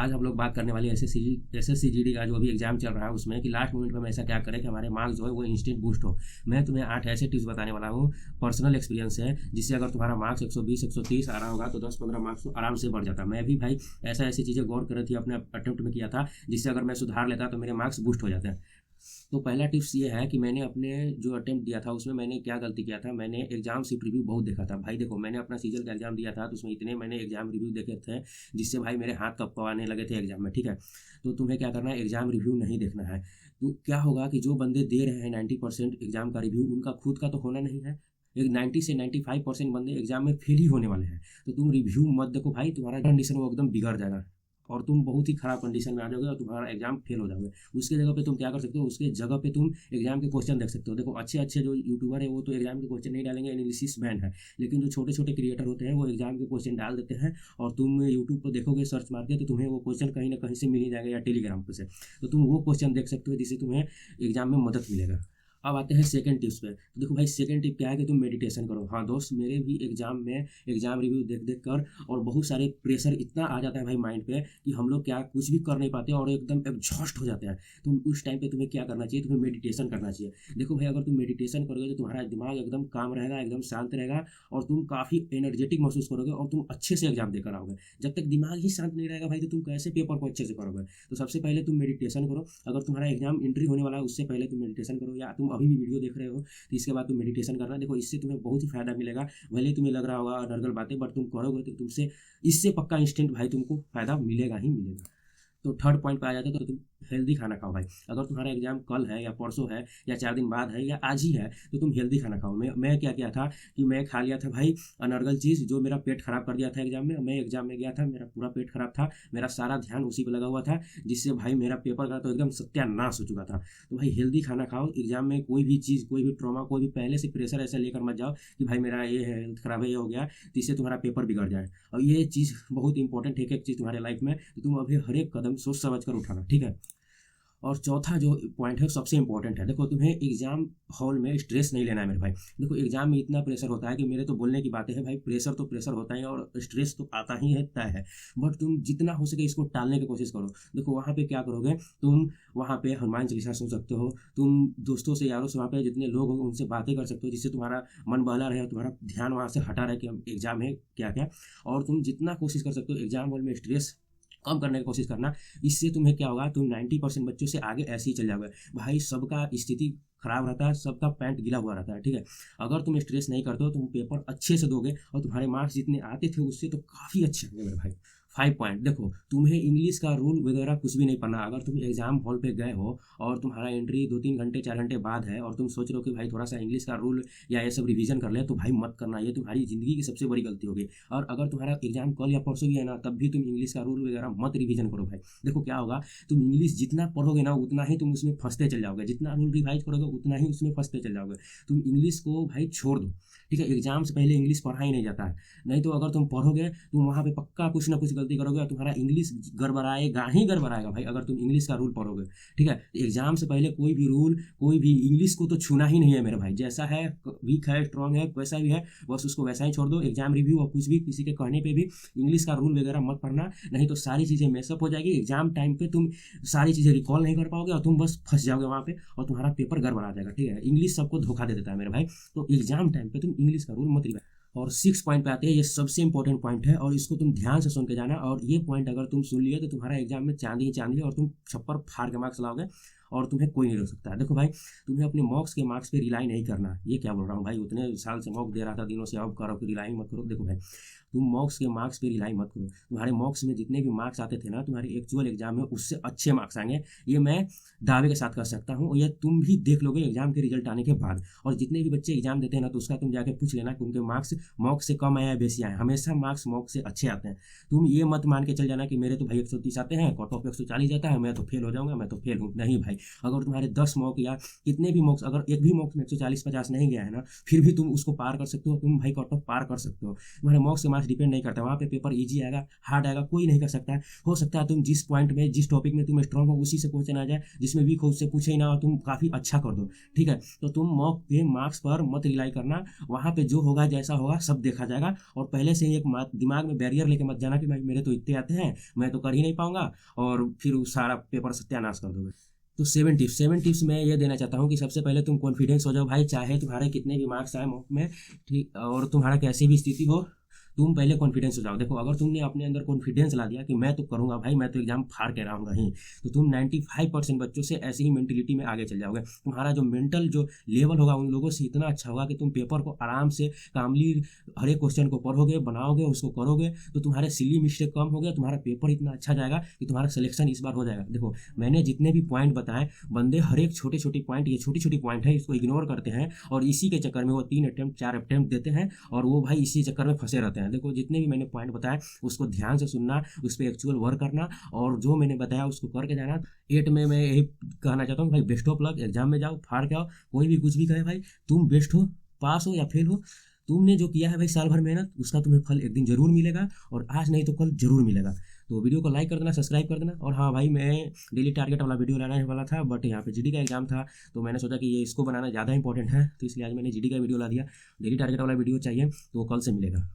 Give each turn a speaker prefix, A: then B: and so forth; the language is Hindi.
A: आज हम लोग बात करने वाले SSC GD का जो अभी एग्जाम चल रहा है उसमें कि लास्ट मोमेंट पर हम ऐसा क्या करें कि हमारे मार्क्स जो है वो इंस्टेंट बूस्ट हो। मैं तुम्हें 8 ऐसे टिप्स बताने वाला हूँ, पर्सनल एक्सपीरियंस है, जिससे अगर तुम्हारा मार्क्स 120 130 आ रहा होगा तो 10-15 मार्क्स तो आराम से बढ़ जाता। मैं भी भाई ऐसी चीज़ें गौर कर रही थी, अपने अटेम्प्ट में किया था, जिससे अगर मैं सुधार लेता तो मेरे मार्क्स बूस्ट हो जाते हैं। तो पहला टिप्स ये है कि मैंने अपने जो अटेम्प्ट दिया था उसमें मैंने क्या गलती किया था। मैंने एग्जाम शीट रिव्यू बहुत देखा था भाई। देखो, मैंने अपना सीजन का एग्जाम दिया था तो उसमें इतने मैंने एग्जाम रिव्यू देखे थे जिससे भाई मेरे हाथ कपकपाने लगे थे एग्जाम में, ठीक है। तो तुम्हें क्या करना है, एग्जाम रिव्यू नहीं देखना है। तो क्या होगा कि जो बंदे दे रहे हैं 90% एग्जाम का रिव्यू, उनका खुद का तो होना नहीं है। एक 90 से 95% बंदे एग्जाम में फेल ही होने वाले हैं। तो तुम रिव्यू मत देखो भाई, तुम्हारा कंडीशन वो एकदम बिगड़ जाएगा और तुम बहुत ही खराब कंडीशन में आ जाओगे और तुम्हारा एग्जाम फेल हो जाओगे। उसके जगह पे तुम क्या कर सकते हो, उसके जगह पे तुम एग्जाम के क्वेश्चन देख सकते हो। देखो, अच्छे अच्छे जो यूट्यूबर है वो तो एग्जाम के क्वेश्चन नहीं डालेंगे, एनालिसिस बैन है। लेकिन जो छोटे छोटे क्रिएटर होते हैं वो एग्जाम के क्वेश्चन डाल देते हैं और तुम यूट्यूब पर देखोगे सर्च मार के तो तुम्हें वो क्वेश्चन कहीं ना कहीं से मिल ही जाएगा या टेलीग्राम पर से। तो तुम वो क्वेश्चन देख सकते हो जिससे तुम्हें एग्जाम में मदद मिलेगा। अब आते हैं सेकंड टिप्स पे। तो देखो भाई, सेकंड टिप क्या है कि तुम मेडिटेशन करो। हाँ दोस्त, मेरे भी एग्जाम में एग्जाम रिव्यू देख देख कर और बहुत सारे प्रेशर इतना आ जाता है भाई माइंड पे कि हम लोग क्या कुछ भी कर नहीं पाते और एकदम एग्जॉस्ट हो जाते हैं। तो उस टाइम पे तुम्हें क्या करना चाहिए, तुम्हें मेडिटेशन करना चाहिए। देखो भाई, अगर तुम मेडिटेशन करोगे तो तुम्हारा दिमाग एकदम काम रहेगा, एकदम शांत रहेगा और तुम काफ़ी एनर्जेटिक महसूस करोगे और तुम अच्छे से एग्जाम देकर आओगे। जब तक दिमाग ही शांत नहीं रहेगा भाई तो तुम कैसे पेपर को अच्छे से करोगे। तो सबसे पहले तुम मेडिटेशन करो। अगर तुम्हारा एग्जाम एंट्री होने वाला है उससे पहले तुम मेडिटेशन करो, या तुम अभी भी वीडियो देख रहे हो तो इसके बाद तुम मेडिटेशन करना। देखो, इससे तुम्हें बहुत ही फायदा मिलेगा। भले ही तुम्हें लग रहा होगा नर्गल बातें, बट तुम करोगे तो तुमसे इससे पक्का इंस्टेंट भाई तुमको फायदा मिलेगा ही मिलेगा। तो थर्ड पॉइंट पे आ जाते हैं, तो तुम हेल्दी खाना खाओ भाई। अगर तुम्हारा एग्जाम कल है या परसों है या 4 दिन बाद है या आज ही है तो तुम हेल्दी खाना खाओ। मैं क्या किया था कि मैं खा लिया था भाई अनर्गल चीज़, जो मेरा पेट खराब कर दिया था एग्जाम में। मैं एग्जाम में गया था, मेरा पूरा पेट खराब था, मेरा सारा ध्यान उसी पर लगा हुआ था, जिससे भाई मेरा पेपर का तो एकदम सत्यानाश हो चुका था। तो भाई हेल्दी खाना खाओ। एग्जाम में कोई भी चीज़, कोई भी ट्रॉमा, कोई भी पहले से प्रेशर ऐसा लेकर मत जाओ कि भाई मेरा ये है, हेल्थ खराब है, ये हो गया, तो इससे तुम्हारा पेपर बिगड़ जाए। और ये चीज़ बहुत इंपॉर्टेंट है, एक चीज़ तुम्हारे लाइफ में, तो तुम अभी हर एक कदम सोच समझ कर उठाना, ठीक है। और चौथा जो पॉइंट है सबसे इंपॉर्टेंट है। देखो, तुम्हें एग्जाम हॉल में स्ट्रेस नहीं लेना है मेरे भाई। देखो, एग्जाम में इतना प्रेशर होता है कि मेरे तो बोलने की बातें हैं भाई, प्रेशर तो प्रेशर होता ही है और स्ट्रेस तो आता ही है, तय है। बट तुम जितना हो सके इसको टालने की कोशिश करो। देखो, वहाँ पे क्या करोगे तुम, वहाँ पे हनुमान चालीसा सुन सकते हो, तुम दोस्तों से, यारों से, वहाँ पे जितने लोग हो उनसे बातें कर सकते हो, जिससे तुम्हारा मन बहला रहे और तुम्हारा ध्यान वहाँ से हटा रहे कि अब एग्जाम है क्या क्या। और तुम जितना कोशिश कर सकते हो एग्जाम हॉल में स्ट्रेस कम करने की कोशिश करना। इससे तुम्हें क्या होगा, तुम 90% बच्चों से आगे ऐसे ही चल जाओगे। भाई सबका स्थिति खराब रहता है, सबका पैंट गीला हुआ रहता है, ठीक है। अगर तुम स्ट्रेस नहीं करते हो तुम पेपर अच्छे से दोगे और तुम्हारे मार्क्स जितने आते थे उससे तो काफ़ी अच्छे होंगे मेरे भाई। 5 पॉइंट, देखो तुम्हें इंग्लिश का रूल वगैरह कुछ भी नहीं पढ़ना। अगर तुम एग्जाम हॉल पे गए हो और तुम्हारा एंट्री 2-3 घंटे 4 घंटे बाद है और तुम सोच रहे हो कि भाई थोड़ा सा इंग्लिश का रूल या ये सब रिवीजन कर ले, तो भाई मत करना, ये तुम्हारी ज़िंदगी की सबसे बड़ी गलती होगी। और अगर तुम्हारा एग्जाम कल या परसों भी है ना, तब भी तुम इंग्लिश का रूल वगैरह मत रिवीजन करो भाई। देखो क्या होगा, तुम इंग्लिश जितना पढ़ोगे ना उतना ही तुम उसमें फंसते चल जाओगे, जितना रूल रिवाइज करोगे उतना ही उसमें फंसते चल जाओगे। तुम इंग्लिश को भाई छोड़ दो, ठीक है। एग्जाम से पहले इंग्लिश पढ़ा ही नहीं जाता है। नहीं तो अगर तुम पढ़ोगे तुम वहाँ पे पक्का कुछ ना कुछ गलती करोगे और तुम्हारा इंग्लिश गड़बड़ाएगा ही गड़बड़ाएगा भाई, अगर तुम इंग्लिश का रूल पढ़ोगे, ठीक है। एग्जाम से पहले कोई भी रूल, कोई भी इंग्लिश को तो छूना ही नहीं है मेरे भाई। जैसा है, वीक है, स्ट्रॉन्ग है, वैसा भी है, बस उसको वैसा ही छोड़ दो। एग्जाम रिव्यू और कुछ भी किसी के कहने पे भी इंग्लिश का रूल वगैरह मत पढ़ना, नहीं तो सारी चीज़ें मेसअप हो जाएगी। एग्जाम टाइम पे तुम सारी चीज़ें रिकॉल नहीं कर पाओगे और तुम बस फंस जाओगे वहाँ पे और तुम्हारा पेपर गड़बड़ा जाएगा, ठीक है। इंग्लिश सबको धोखा दे देता है मेरे भाई, तो एग्जाम टाइम पे तुम इंग्लिश का रूल मत रिवाइज। और 6 पॉइंट पे आते हैं, ये सबसे इंपॉर्टेंट पॉइंट है और इसको तुम ध्यान से सुन के जाना। और ये पॉइंट अगर तुम सुन लिए तो तुम्हारा एग्जाम में चांदी ही चांदी और तुम छप्पर फाड़ के मार्क्स लाओगे और तुम्हें कोई नहीं रोक सकता है। देखो भाई, तुम्हें अपने मार्क्स पे रिलाई नहीं करना। ये क्या बोल रहा हूँ भाई, उतने साल से मॉक दे रहा था दिनों से, अब करो कि रिलाई मत करो। देखो भाई, तुम मार्क्स पे रिलाई मत करो। तुम्हारे मार्क्स में जितने भी मार्क्स आते थे ना तुम्हारे एक्चुअल एग्जाम में, उससे अच्छे मार्क्स आएंगे, ये मैं दावे के साथ कर सकता हूँ। और ये तुम भी देख लोगे एग्जाम के रिजल्ट आने के बाद। और जितने भी बच्चे एग्जाम देते हैं ना तो उसका तुम जाके पूछ लेना कि उनके मार्क्स मॉक से कम आए या बेसी आए। हमेशा मार्क्स मॉक से अच्छे आते हैं। तुम ये मत मान के चल जाना कि मेरे तो भाई 130 आते हैं, कट ऑफ 140 जाता है, मैं तो फेल हो जाऊंगा, मैं तो फेल हूँ। नहीं भाई, अगर तुम्हारे 10 मॉक या कितने भी मॉक्स, अगर एक भी मॉक्स में 140-50 नहीं गया है ना, फिर भी तुम उसको पार कर सकते हो, तुम भाई कट ऑफ पार कर सकते हो। तुम्हारे मॉक्स के मार्क्स डिपेंड नहीं करता, वहाँ पे पेपर ईजी आएगा हार्ड आएगा कोई नहीं कर सकता है। हो सकता है तुम जिस पॉइंट में जिस टॉपिक में तुम स्ट्रांग हो उसी से क्वेश्चन आ जाए, जिसमें वीक हो उससे पूछे ही ना और तुम काफ़ी अच्छा कर दो, ठीक है। तो तुम मॉक पे मार्क्स पर मत रिलाई करना, वहाँ पे जो होगा जैसा होगा सब देखा जाएगा। और पहले से ही एक दिमाग में बैरियर लेके मत जाना कि भाई मेरे तो इतने आते हैं मैं तो कर ही नहीं पाऊंगा, और फिर सारा पेपर सत्यानाश कर दोगे। तो 7 टिप्स मैं ये देना चाहता हूँ कि सबसे पहले तुम कॉन्फिडेंस हो जाओ भाई, चाहे तुम्हारे कितने भी मार्क्स आए मॉक में, ठीक, और तुम्हारा कैसी भी स्थिति हो, तुम पहले कॉन्फिडेंस हो जाओ। देखो अगर तुमने अपने अंदर कॉन्फिडेंस ला दिया कि मैं तो करूंगा भाई, मैं तो एग्जाम फाड़ के रहूंगा ही, तो तुम 95% बच्चों से ऐसी ही मेंटेलिटी में आगे चल जाओगे। तुम्हारा जो मेंटल जो लेवल होगा उन लोगों से इतना अच्छा होगा कि तुम पेपर को आराम से कामली हर एक क्वेश्चन को पढ़ोगे, बनाओगे, उसको करोगे, तो तुम्हारे सिली मिस्टेक कम हो गया, तुम्हारा पेपर इतना अच्छा जाएगा कि तुम्हारा सिलेक्शन इस बार हो जाएगा। देखो मैंने जितने भी पॉइंट बताए, बंदे हर एक छोटे छोटे पॉइंट, ये छोटी छोटी पॉइंट है, इसको इग्नोर करते हैं और इसी के चक्कर में वो 3 अटेम्प्ट 4 अटेम्प्ट देते हैं और वो भाई इसी चक्कर में फंसे रहते हैं। देखो जितने भी मैंने पॉइंट बताया उसको ध्यान से सुनना, उस पर एक्चुअल वर्क करना और जो मैंने बताया उसको करके जाना। 8 में मैं यही कहना चाहता हूँ भाई, बेस्ट ऑफ लक, एग्जाम में जाओ, फाड़ के आओ, कोई भी कुछ भी कहे भाई तुम बेस्ट हो, पास हो या फेल हो, तुमने जो किया है भाई साल भर मेहनत, उसका तुम्हें फल एक दिन जरूर मिलेगा और आज नहीं तो कल जरूर मिलेगा। तो वीडियो को लाइक कर देना, सब्सक्राइब कर देना। और हाँ भाई, मैं डेली टारगेट वाला वीडियो लाने वाला था, बट यहाँ पे जीडी का एग्जाम था तो मैंने सोचा कि ये इसको बनाना ज़्यादा इंपॉर्टेंट है, तो इसलिए आज मैंने जीडी का वीडियो ला दिया। डेली टारगेट वाला वीडियो चाहिए तो कल से मिलेगा।